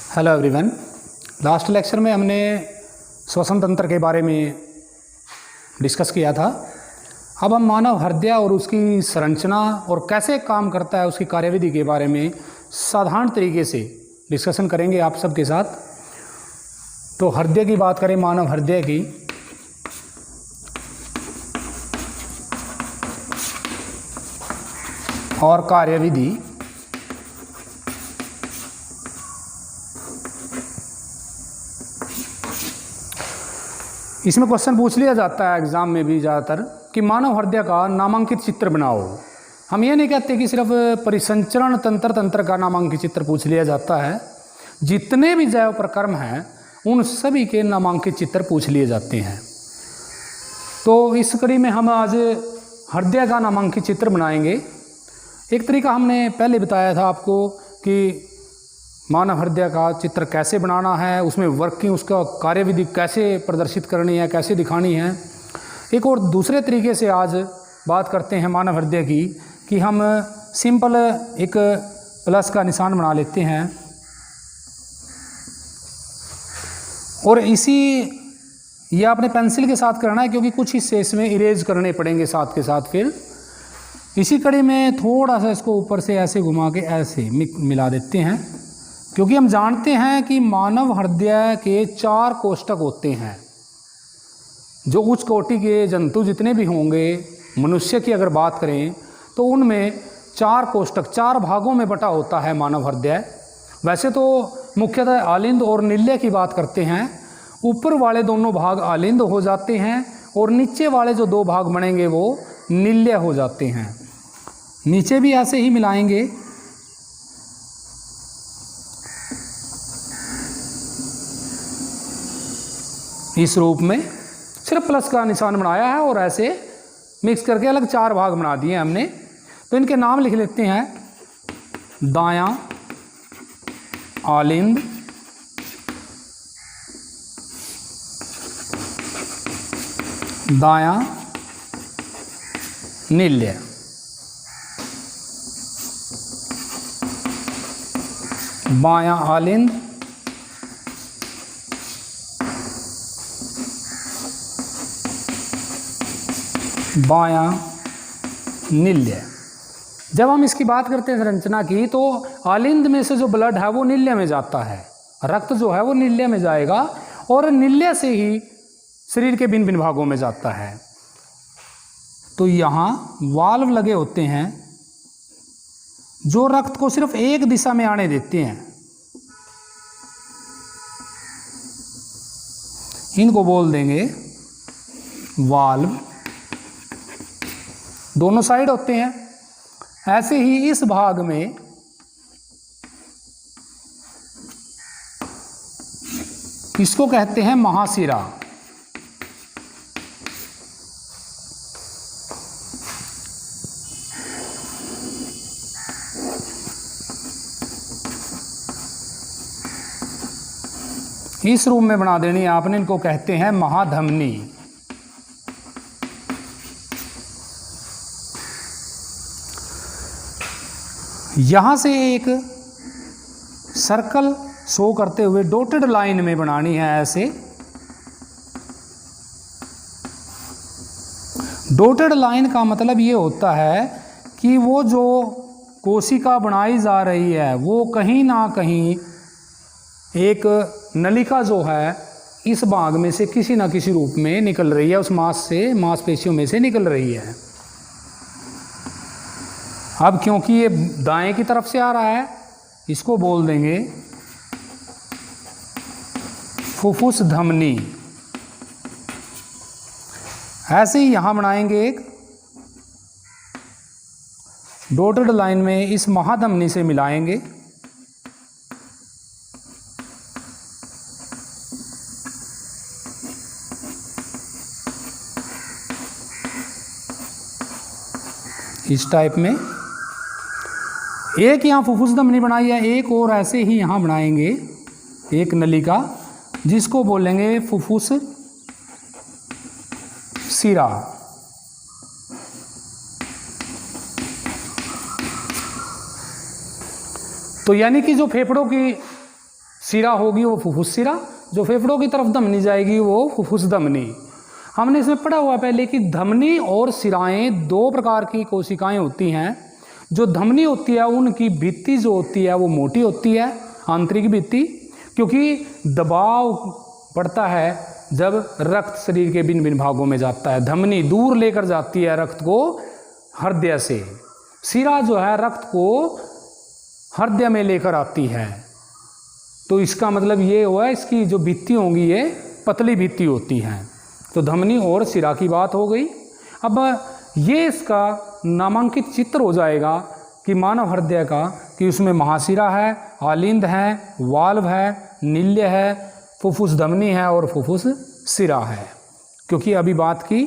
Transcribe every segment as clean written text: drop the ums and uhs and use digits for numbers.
Hello everyone. Last lecture में हमने श्वसन तंत्र के बारे में डिस्कस किया था। अब हम मानव हृदय और उसकी संरचना और कैसे काम करता है उसकी कार्यविधि के बारे में साधारण तरीके से डिस्कशन करेंगे आप सबके साथ। तो हृदय की बात करें, मानव हृदय की, और कार्यविधि। इसमें क्वेश्चन पूछ लिया जाता है एग्जाम में भी ज़्यादातर कि मानव हृदय का नामांकित चित्र बनाओ। हम ये नहीं कहते कि सिर्फ परिसंचरण तंत्र का नामांकित चित्र पूछ लिया जाता है। जितने भी जैव प्रक्रम हैं उन सभी के नामांकित चित्र पूछ लिए जाते हैं। तो इस कड़ी में हम आज हृदय का नामांकित चित्र बनाएंगे। एक तरीका हमने पहले बताया था आपको कि मानव हृदय का चित्र कैसे बनाना है, उसमें वर्किंग, उसका कार्यविधि कैसे प्रदर्शित करनी है, कैसे दिखानी है। एक और दूसरे तरीके से आज बात करते हैं मानव हृदय की कि हम सिंपल एक प्लस का निशान बना लेते हैं और ये आपने पेंसिल के साथ करना है क्योंकि कुछ हिस्से इसमें इरेज करने पड़ेंगे साथ के साथ। फिर इसी कड़ी में थोड़ा सा इसको ऊपर से ऐसे घुमा के ऐसे मिला देते हैं, क्योंकि हम जानते हैं कि मानव हृदय के 4 कोष्ठक होते हैं। जो उच्च कोटि के जंतु जितने भी होंगे, मनुष्य की अगर बात करें तो उनमें 4 कोष्ठक, 4 भागों में बटा होता है मानव हृदय। वैसे तो मुख्यतः आलिंद और नील्य की बात करते हैं। ऊपर वाले दोनों भाग आलिंद हो जाते हैं और नीचे वाले जो 2 भाग बनेंगे वो नील्य हो जाते हैं। नीचे भी ऐसे ही मिलाएंगे। इस रूप में सिर्फ प्लस का निशान बनाया है और ऐसे मिक्स करके अलग 4 भाग बना दिए हमने। तो इनके नाम लिख लेते हैं। दायां आलिंद, दायां नील्य, बायां आलिंद, बायां नील्य। जब हम इसकी बात करते हैं संरचना की तो आलिंद में से जो ब्लड है वो नील्य में जाता है, रक्त जो है वो नील्य में जाएगा और नील्य से ही शरीर के भिन्न भिन्न भागों में जाता है। तो यहाँ वाल्व लगे होते हैं जो रक्त को सिर्फ एक दिशा में आने देते हैं। इनको बोल देंगे वाल्व। दोनों साइड होते हैं। ऐसे ही इस भाग में इसको कहते हैं महाशिरा। इस रूप में बना देनी आपने। इनको कहते हैं महाधमनी। यहाँ से एक सर्कल शो करते हुए डॉटेड लाइन में बनानी है। ऐसे डॉटेड लाइन का मतलब ये होता है कि वो जो कोशिका बनाई जा रही है वो कहीं ना कहीं एक नलिका जो है इस भाग में से किसी ना किसी रूप में निकल रही है, उस मांसपेशियों में से निकल रही है। अब क्योंकि ये दाएं की तरफ से आ रहा है इसको बोल देंगे फुफ्फुस धमनी। ऐसे ही यहां बनाएंगे एक डॉटेड लाइन में, इस महाधमनी से मिलाएंगे। इस टाइप में एक यहाँ फुफ्फुस धमनी बनाई है, एक और ऐसे ही यहाँ बनाएंगे एक नलिका जिसको बोलेंगे फुफ्फुस सिरा। तो यानी कि जो फेफड़ों की सिरा होगी वो फुफ्फुस सिरा, जो फेफड़ों की तरफ धमनी जाएगी वो फुफ्फुस धमनी। हमने इसमें पढ़ा हुआ पहले कि धमनी और सिराएं दो प्रकार की कोशिकाएं होती हैं। जो धमनी होती है उनकी भित्ति जो होती है वो मोटी होती है, आंतरिक भित्ति, क्योंकि दबाव बढ़ता है जब रक्त शरीर के भिन्न भिन्न भागों में जाता है। धमनी दूर लेकर जाती है रक्त को हृदय से, सिरा जो है रक्त को हृदय में लेकर आती है। तो इसका मतलब ये हुआ इसकी जो भित्ति होंगी ये पतली भित्ति होती हैं। तो धमनी और सिरा की बात हो गई। अब ये इसका नामांकित चित्र हो जाएगा कि मानव हृदय का, कि उसमें महाशिरा है, आलिंद है, वाल्व है, नील्य है, फुफ्फुस धमनी है और फुफ्फुस सिरा है। क्योंकि अभी बात की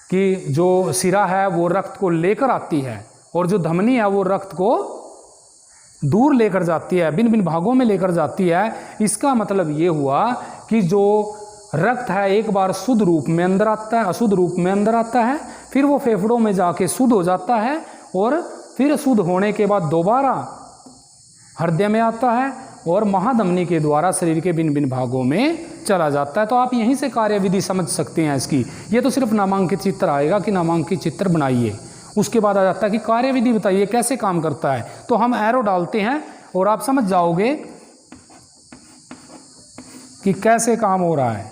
कि जो सिरा है वो रक्त को लेकर आती है और जो धमनी है वो रक्त को दूर लेकर जाती है, भिन्न भिन्न भागों में लेकर जाती है। इसका मतलब ये हुआ कि जो रक्त है एक बार शुद्ध रूप में अंदर आता है, अशुद्ध रूप में अंदर आता है, फिर वो फेफड़ों में जाके शुद्ध हो जाता है और फिर शुद्ध होने के बाद दोबारा हृदय में आता है और महाधमनी के द्वारा शरीर के भिन्न भिन्न भागों में चला जाता है। तो आप यहीं से कार्यविधि समझ सकते हैं इसकी। ये तो सिर्फ नामांकित चित्र आएगा कि नामांकित चित्र बनाइए, उसके बाद आ जाता है कि कार्यविधि बताइए कैसे काम करता है। तो हम एरो डालते हैं और आप समझ जाओगे कि कैसे काम हो रहा है।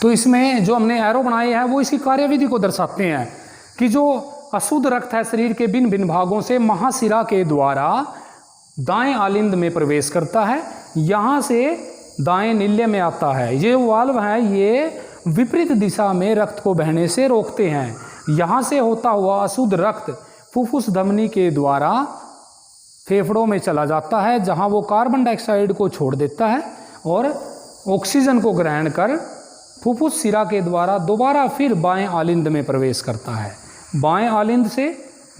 तो इसमें जो हमने एरो बनाए हैं वो इसकी कार्यविधि को दर्शाते हैं कि जो अशुद्ध रक्त है शरीर के भिन्न भिन्न भागों से महाशिरा के द्वारा दाएं आलिंद में प्रवेश करता है, यहाँ से दाएं नील्य में आता है। ये वाल्व है ये विपरीत दिशा में रक्त को बहने से रोकते हैं। यहाँ से होता हुआ अशुद्ध रक्त फुफ्फुस धमनी के द्वारा फेफड़ों में चला जाता है, जहाँ वो कार्बन डाइऑक्साइड को छोड़ देता है और ऑक्सीजन को ग्रहण कर फुफ्फुस सिरा के द्वारा दोबारा फिर बाएं आलिंद में प्रवेश करता है। बाएं आलिंद से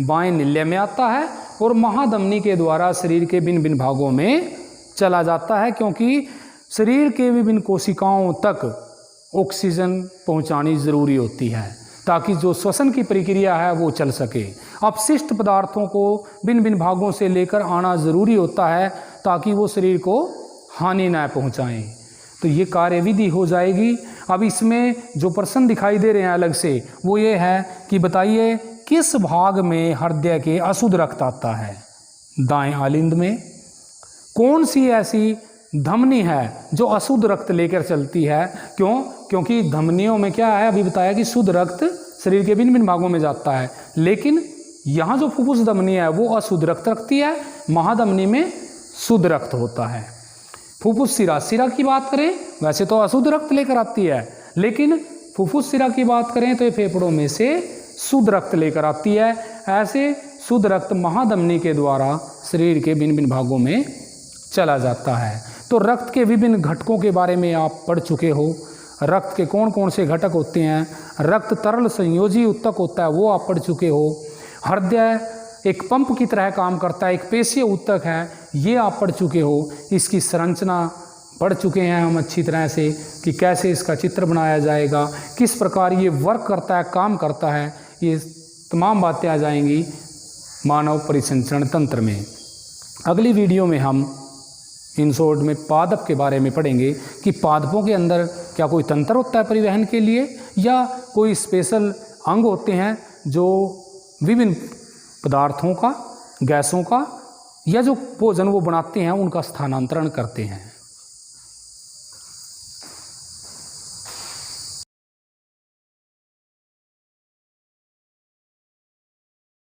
बाएं नील्य में आता है और महाधमनी के द्वारा शरीर के भिन्न भिन्न भागों में चला जाता है, क्योंकि शरीर के विभिन्न कोशिकाओं तक ऑक्सीजन पहुंचानी ज़रूरी होती है ताकि जो श्वसन की प्रक्रिया है वो चल सके। अपशिष्ट पदार्थों को भिन्न भिन्न भागों से लेकर आना ज़रूरी होता है ताकि वो शरीर को हानि न पहुंचाएं। तो ये कार्यविधि हो जाएगी। अब इसमें जो प्रश्न दिखाई दे रहे हैं अलग से वो ये है कि बताइए किस भाग में हृदय के अशुद्ध रक्त आता है? दाएं आलिंद में। कौन सी ऐसी धमनी है जो अशुद्ध रक्त लेकर चलती है? क्यों? क्योंकि धमनियों में क्या है, अभी बताया कि शुद्ध रक्त शरीर के भिन्न भिन्न भागों में जाता है, लेकिन यहाँ जो फुफ्फुस धमनी है वो अशुद्ध रक्त रखती है, महाधमनी में शुद्ध रक्त होता है। फुफ्फुस सिरा, सिरा की बात करें वैसे तो अशुद्ध रक्त लेकर आती है, लेकिन फुफ्फुस सिरा की बात करें तो ये फेफड़ों में से शुद्ध रक्त लेकर आती है। ऐसे शुद्ध रक्त महाधमनी के द्वारा शरीर के भिन्न भिन्न भागों में चला जाता है। तो रक्त के विभिन्न घटकों के बारे में आप पढ़ चुके हो। रक्त के कौन कौन से घटक होते हैं? रक्त तरल संयोजी उत्तक होता है, वो आप पढ़ चुके हो। हृदय एक पंप की तरह काम करता है, एक पेशीय उत्तक है, ये आप पढ़ चुके हो। इसकी संरचना पढ़ चुके हैं हम अच्छी तरह से कि कैसे इसका चित्र बनाया जाएगा, किस प्रकार ये वर्क करता है, काम करता है। ये तमाम बातें आ जाएंगी मानव परिसंचरण तंत्र में। अगली वीडियो में हम इन शॉर्ट में पादप के बारे में पढ़ेंगे कि पादपों के अंदर क्या कोई तंत्र होता है परिवहन के लिए, या कोई स्पेशल अंग होते हैं जो विभिन्न पदार्थों का, गैसों का, या जो भोजन वो बनाते हैं उनका स्थानांतरण करते हैं।